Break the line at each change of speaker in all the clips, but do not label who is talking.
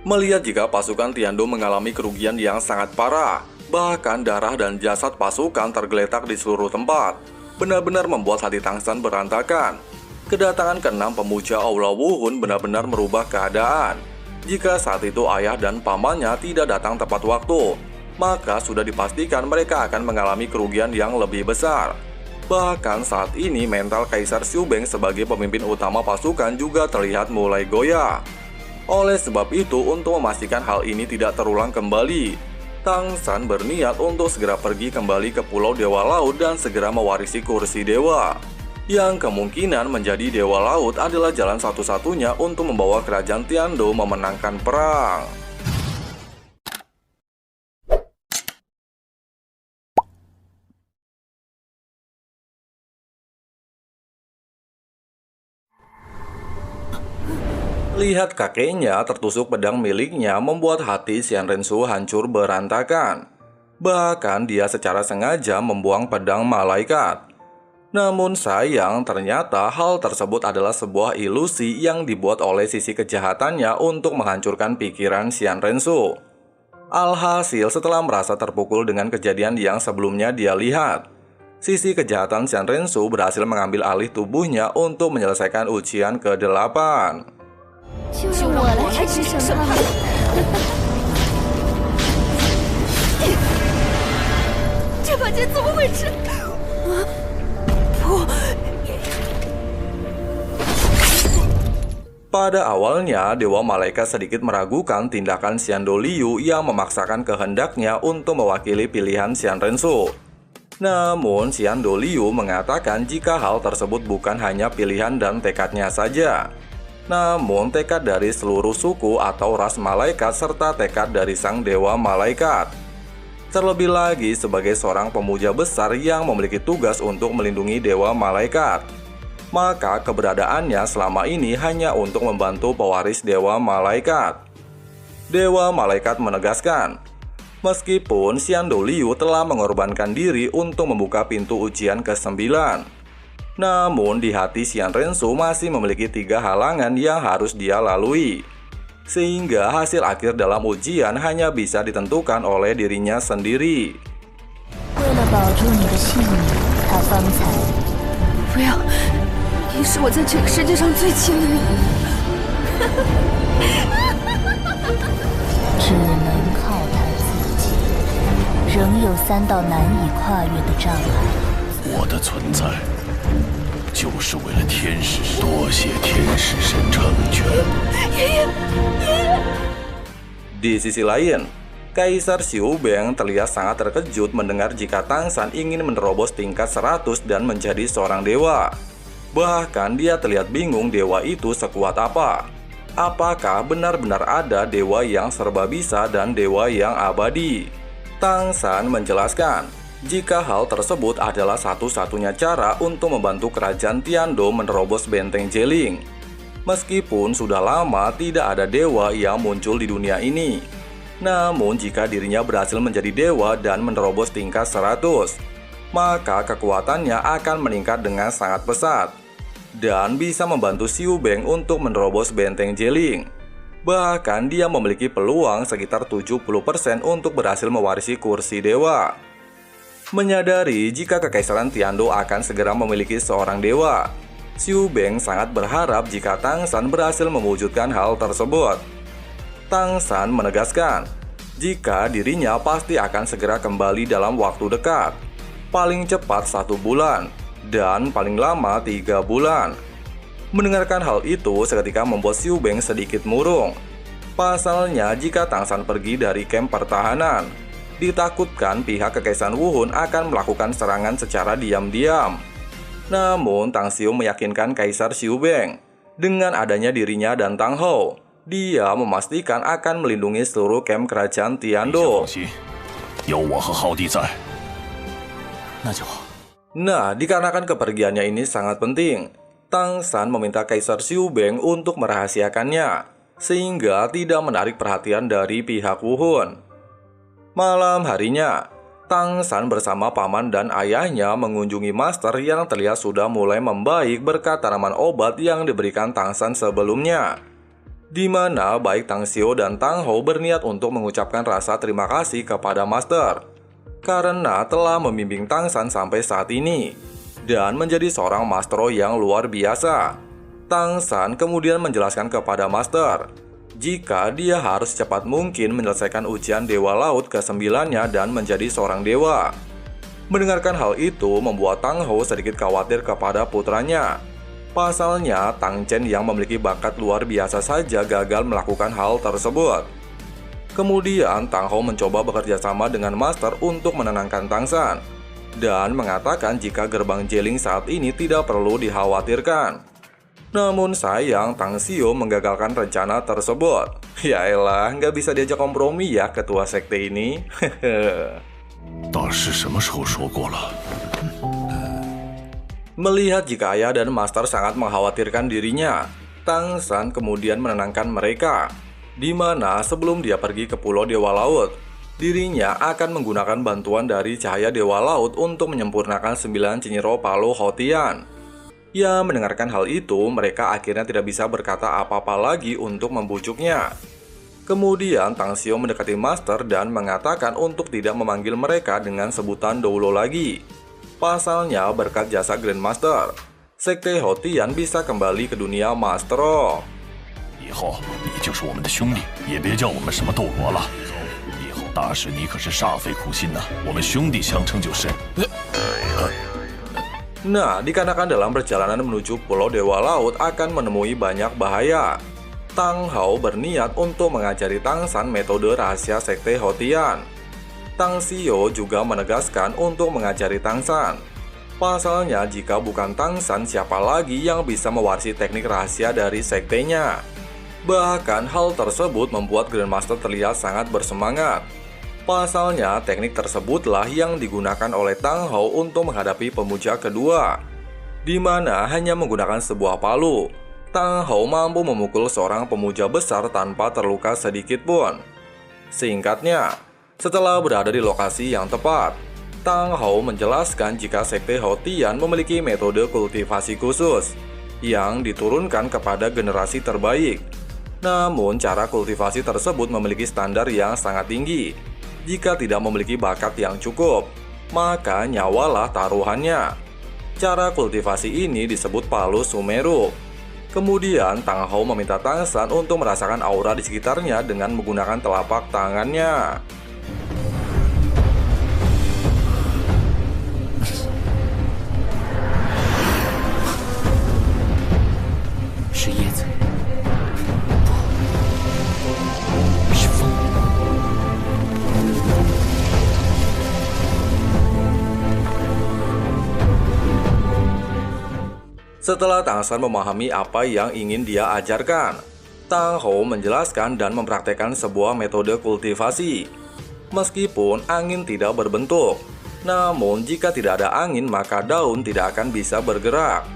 Melihat jika pasukan Tiandou mengalami kerugian yang sangat parah, bahkan darah dan jasad pasukan tergeletak di seluruh tempat, benar-benar membuat hati Tang San berantakan. Kedatangan keenam pemuja Aula Wuhun benar-benar merubah keadaan. Jika saat itu ayah dan pamannya tidak datang tepat waktu, maka sudah dipastikan mereka akan mengalami kerugian yang lebih besar. Bahkan saat ini mental Kaisar Xiu Beng sebagai pemimpin utama pasukan juga terlihat mulai goyah. Oleh sebab itu, untuk memastikan hal ini tidak terulang kembali, Tang San berniat untuk segera pergi kembali ke Pulau Dewa Laut dan segera mewarisi kursi dewa. Yang kemungkinan menjadi Dewa Laut adalah jalan satu-satunya untuk membawa kerajaan Tiandou memenangkan perang. Lihat kakeknya tertusuk pedang miliknya membuat hati Xian Rensu hancur berantakan. Bahkan dia secara sengaja membuang pedang malaikat. Namun sayang, ternyata hal tersebut adalah sebuah ilusi yang dibuat oleh sisi kejahatannya untuk menghancurkan pikiran Xian Rensu. Alhasil, setelah merasa terpukul dengan kejadian yang sebelumnya dia lihat, sisi kejahatan Xian Rensu berhasil mengambil alih tubuhnya untuk menyelesaikan ujian ke-8.
就我来开始审判吧。这把剑怎么回事？不，
Pada awalnya, Dewa Malaikat sedikit meragukan tindakan Xiandou Liu yang memaksakan kehendaknya untuk mewakili pilihan Xian Rensu. Namun, Xiandou Liu mengatakan jika hal tersebut bukan hanya pilihan dan tekadnya saja, namun tekad dari seluruh suku atau ras malaikat serta tekad dari sang Dewa Malaikat. Terlebih lagi sebagai seorang pemuja besar yang memiliki tugas untuk melindungi Dewa Malaikat, maka keberadaannya selama ini hanya untuk membantu pewaris Dewa Malaikat. Dewa Malaikat menegaskan, meskipun Xiandou Liu telah mengorbankan diri untuk membuka pintu ujian ke-9, namun di hati Xian Rensu masih memiliki 3 halangan yang harus dia lalui. Sehingga hasil akhir dalam ujian hanya bisa ditentukan oleh dirinya sendiri.
为了保住你的性命，他方才不要，你是我在这个世界上最亲的人，只能靠他自己。仍有3道难以跨越的障碍。
我的存在，就是为了天使，多谢天使神成全。
Di sisi lain, Kaisar Xiu Beng terlihat sangat terkejut mendengar jika Tang San ingin menerobos tingkat 100 dan menjadi seorang dewa. Bahkan dia terlihat bingung dewa itu sekuat apa. Apakah benar-benar ada dewa yang serba bisa dan dewa yang abadi? Tang San menjelaskan, jika hal tersebut adalah satu-satunya cara untuk membantu kerajaan Tiandou menerobos benteng Jeling. Meskipun sudah lama tidak ada dewa yang muncul di dunia ini, namun jika dirinya berhasil menjadi dewa dan menerobos tingkat 100, maka kekuatannya akan meningkat dengan sangat pesat dan bisa membantu Xiu Beng untuk menerobos benteng Jeling. Bahkan dia memiliki peluang sekitar 70% untuk berhasil mewarisi kursi dewa. Menyadari jika Kekaisaran Tiandou akan segera memiliki seorang dewa, Xiu Beng sangat berharap jika Tang San berhasil mewujudkan hal tersebut. Tang San menegaskan, jika dirinya pasti akan segera kembali dalam waktu dekat, paling cepat 1 bulan, dan paling lama 3 bulan. Mendengarkan hal itu seketika membuat Xiu Beng sedikit murung. Pasalnya, jika Tang San pergi dari kamp pertahanan, ditakutkan pihak Kekaisaran Wuhun akan melakukan serangan secara diam-diam. Namun, Tang Xiu meyakinkan Kaisar Xiu Beng, dengan adanya dirinya dan Tang Hou, dia memastikan akan melindungi seluruh kamp kerajaan Tiandou. Nah, dikarenakan kepergiannya ini sangat penting, Tang San meminta Kaisar Xiu Beng untuk merahasiakannya, sehingga tidak menarik perhatian dari pihak Wuhun. Malam harinya, Tang San bersama paman dan ayahnya mengunjungi master yang terlihat sudah mulai membaik berkat tanaman obat yang diberikan Tang San sebelumnya. Di mana baik Tang Xiu dan Tang Hou berniat untuk mengucapkan rasa terima kasih kepada Master karena telah membimbing Tang San sampai saat ini dan menjadi seorang Master yang luar biasa. Tang San kemudian menjelaskan kepada Master jika dia harus cepat mungkin menyelesaikan ujian Dewa Laut ke-9-nya dan menjadi seorang dewa. Mendengarkan hal itu membuat Tang Hou sedikit khawatir kepada putranya. Pasalnya, Tang Chen yang memiliki bakat luar biasa saja gagal melakukan hal tersebut. Kemudian, Tang Hou mencoba bekerja sama dengan Master untuk menenangkan Tang San dan mengatakan jika gerbang Jiling saat ini tidak perlu dikhawatirkan. Namun sayang, Tang Xiu menggagalkan rencana tersebut. Ya elah, nggak bisa diajak kompromi ya ketua sekte ini.
大师什么时候说过了？
Melihat jika ayah dan Master sangat mengkhawatirkan dirinya, Tang San kemudian menenangkan mereka, di mana sebelum dia pergi ke Pulau Dewa Laut, dirinya akan menggunakan bantuan dari cahaya Dewa Laut untuk menyempurnakan 9 Cinyiro Palu Hotian. Ya, mendengarkan hal itu, mereka akhirnya tidak bisa berkata apa-apa lagi untuk membujuknya. Kemudian Tang Xiu mendekati Master dan mengatakan untuk tidak memanggil mereka dengan sebutan Doulo lagi. Pasalnya berkat jasa Grandmaster, Sekte Hotian bisa kembali ke dunia Master.
以后你就是我们的兄弟，也别叫我们什么斗罗了。以后大师你可是煞费苦心呐，我们兄弟相称就是。
Nah, dikarenakan dalam perjalanan menuju Pulau Dewa Laut akan menemui banyak bahaya, Tang Hou berniat untuk mengajari Tang San metode rahasia Sekte Hotian. Tang Xiu juga menegaskan untuk mengajari Tang San. Pasalnya jika bukan Tang San, siapa lagi yang bisa mewarisi teknik rahasia dari sektenya? Bahkan hal tersebut membuat Grandmaster terlihat sangat bersemangat. Pasalnya teknik tersebutlah yang digunakan oleh Tang Hou untuk menghadapi pemuja kedua, di mana hanya menggunakan sebuah palu, Tang Hou mampu memukul seorang pemuja besar tanpa terluka sedikit pun. Singkatnya, setelah berada di lokasi yang tepat, Tang Hou menjelaskan jika Sekte Hotian memiliki metode kultivasi khusus yang diturunkan kepada generasi terbaik. Namun, cara kultivasi tersebut memiliki standar yang sangat tinggi. Jika tidak memiliki bakat yang cukup, maka nyawalah taruhannya. Cara kultivasi ini disebut Palu Sumeru. Kemudian, Tang Hou meminta Tang San untuk merasakan aura di sekitarnya dengan menggunakan telapak tangannya.
是叶子，不是风。
Setelah Tang San memahami apa yang ingin dia ajarkan, Tang Hou menjelaskan dan mempraktekkan sebuah metode kultivasi. Meskipun angin tidak berbentuk, namun jika tidak ada angin maka daun tidak akan bisa bergerak.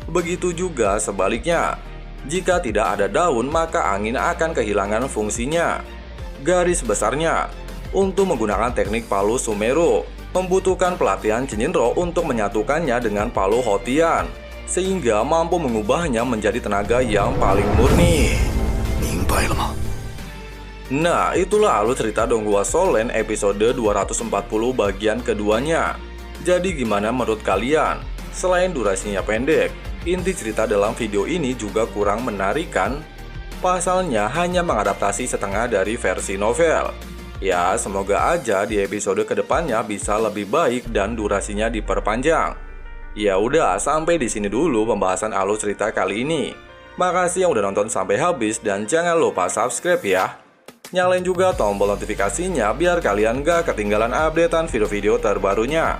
Begitu juga sebaliknya, jika tidak ada daun maka angin akan kehilangan fungsinya. Garis besarnya, untuk menggunakan teknik Palu Sumeru, membutuhkan pelatihan Cinyinro untuk menyatukannya dengan Palu Hotian, sehingga mampu mengubahnya menjadi tenaga yang paling murni.
明白了吗？
Nah, itulah alur cerita Donghua Solen episode 240 bagian keduanya. Jadi gimana menurut kalian? Selain durasinya pendek, inti cerita dalam video ini juga kurang menarik kan? Pasalnya hanya mengadaptasi setengah dari versi novel. Ya, semoga aja di episode kedepannya bisa lebih baik dan durasinya diperpanjang. Ya udah, sampai di sini dulu pembahasan alur cerita kali ini. Makasih yang udah nonton sampai habis dan jangan lupa subscribe ya. Nyalain juga tombol notifikasinya biar kalian gak ketinggalan updatean video-video terbarunya.